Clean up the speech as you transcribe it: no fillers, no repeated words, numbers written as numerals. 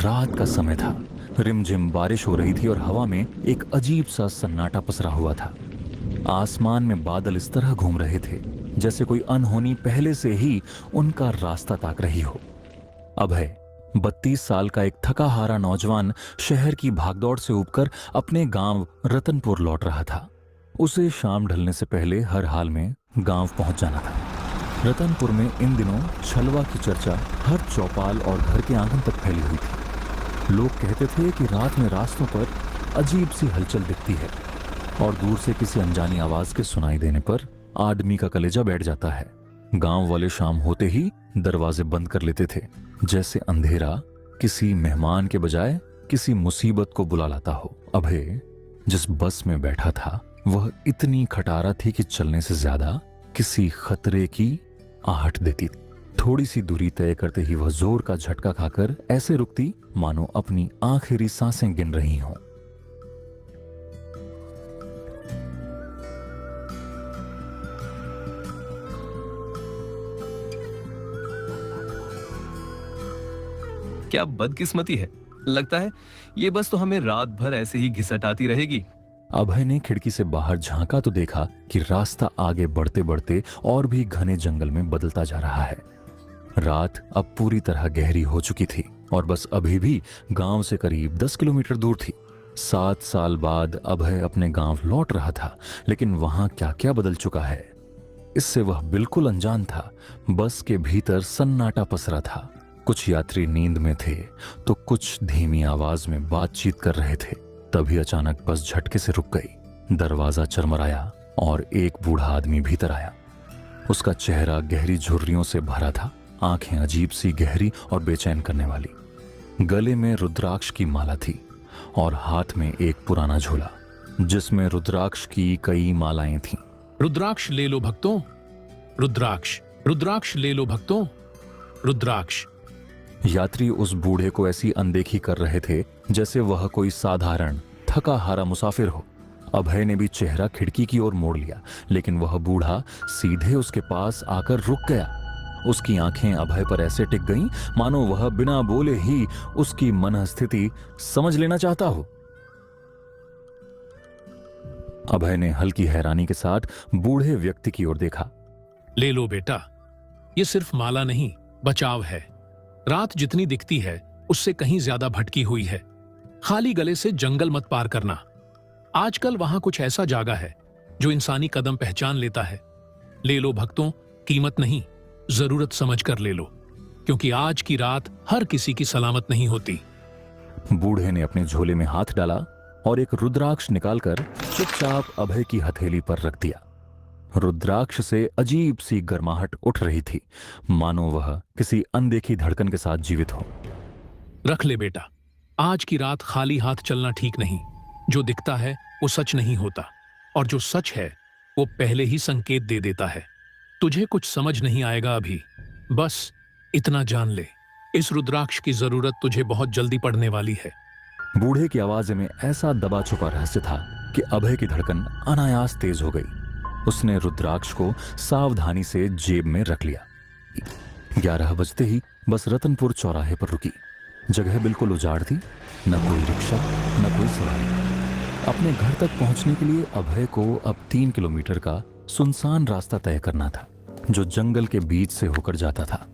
रात का समय था। रिमझिम बारिश हो रही थी और हवा में एक अजीब सा सन्नाटा पसरा हुआ था। आसमान में बादल इस तरह घूम रहे थे जैसे कोई अनहोनी पहले से ही उनका रास्ता ताक रही हो। अभय 32 साल का एक थका हारा नौजवान शहर की भागदौड़ से उबकर अपने गांव रतनपुर लौट रहा था। उसे शाम ढलने से पहले हर हाल में गांव पहुंच जाना था। रतनपुर में इन दिनों छलवा की चर्चा हर चौपाल और घर के आंगन तक फैली हुई थी। लोग कहते थे कि रात में रास्तों पर अजीब सी हलचल दिखती है और दूर से किसी अनजानी आवाज के सुनाई देने पर आदमी का कलेजा बैठ जाता है। गांव वाले शाम होते ही दरवाजे बंद कर लेते थे, जैसे अंधेरा किसी मेहमान के बजाय किसी मुसीबत को बुला लाता हो। अभय जिस बस में बैठा था वह इतनी खटारा थी कि चलने से ज्यादा किसी खतरे की आहट देती थी। थोड़ी सी दूरी तय करते ही वह जोर का झटका खाकर ऐसे रुकती मानो अपनी आखिरी सांसें गिन रही हों। क्या बदकिस्मती है। लगता है ये बस तो हमें रात भर ऐसे ही घिसटाती रहेगी। अभय ने खिड़की से बाहर झांका तो देखा कि रास्ता आगे बढ़ते बढ़ते और भी घने जंगल में बदलता जा रहा है। रात अब पूरी तरह गहरी हो चुकी थी और बस अभी भी गांव से करीब 10 किलोमीटर दूर थी। 7 साल बाद अभय अपने गांव लौट रहा था, लेकिन वहां क्या क्या बदल चुका है इससे वह बिल्कुल अनजान था। बस के भीतर सन्नाटा पसरा था। कुछ यात्री नींद में थे तो कुछ धीमी आवाज में बातचीत कर रहे थे। तभी अचानक बस झटके से रुक गई। दरवाजा चरमराया और एक बूढ़ा आदमी भीतर आया। उसका चेहरा गहरी झुर्रियों से भरा था, आंखें अजीब सी गहरी और बेचैन करने वाली। गले में रुद्राक्ष की माला थी और हाथ में एक पुराना झोला जिसमें रुद्राक्ष की कई मालाएं थीं। रुद्राक्ष ले लो भक्तों, रुद्राक्ष, रुद्राक्ष ले लो भक्तों, रुद्राक्ष। यात्री उस बूढ़े को ऐसी अनदेखी कर रहे थे जैसे वह कोई साधारण थका हारा मुसाफिर हो। अभय ने भी चेहरा खिड़की की ओर मोड़ लिया, लेकिन वह बूढ़ा सीधे उसके पास आकर रुक गया। उसकी आंखें अभय पर ऐसे टिक गईं मानो वह बिना बोले ही उसकी मनःस्थिति समझ लेना चाहता हो। अभय ने हल्की हैरानी के साथ बूढ़े व्यक्ति की ओर देखा। ले लो बेटा, ये सिर्फ माला नहीं, बचाव है। रात जितनी दिखती है उससे कहीं ज्यादा भटकी हुई है। खाली गले से जंगल मत पार करना। आजकल वहां कुछ ऐसा जागा है जो इंसानी कदम पहचान लेता है। ले लो भक्तों, कीमत नहीं, जरूरत समझ कर ले लो, क्योंकि आज की रात हर किसी की सलामत नहीं होती। बूढ़े ने अपने झोले में हाथ डाला और एक रुद्राक्ष निकालकर चुपचाप अभय की हथेली पर रख दिया। रुद्राक्ष से अजीब सी गर्माहट उठ रही थी, मानो वह किसी अनदेखी धड़कन के साथ जीवित हो। रख ले बेटा, आज की रात खाली हाथ चलना ठीक नहीं। जो दिखता है वो सच नहीं होता, और जो सच है वो पहले ही संकेत दे देता है। तुझे कुछ समझ नहीं आएगा अभी, बस इतना जान ले, इस रुद्राक्ष की जरूरत तुझे बहुत जल्दी पड़ने वाली है। बूढ़े की आवाज में ऐसा दबा छुपा रहस्य था कि अभय की धड़कन अनायास तेज हो गई। उसने रुद्राक्ष को सावधानी से जेब में रख लिया। 11 बजते ही बस रतनपुर चौराहे पर रुकी। जगह बिल्कुल उजाड़ थी, न कोई रिक्शा न कोई सवारी। अपने घर तक पहुंचने के लिए अभय को अब 3 किलोमीटर का सुनसान रास्ता तय करना था, जो जंगल के बीच से होकर जाता था।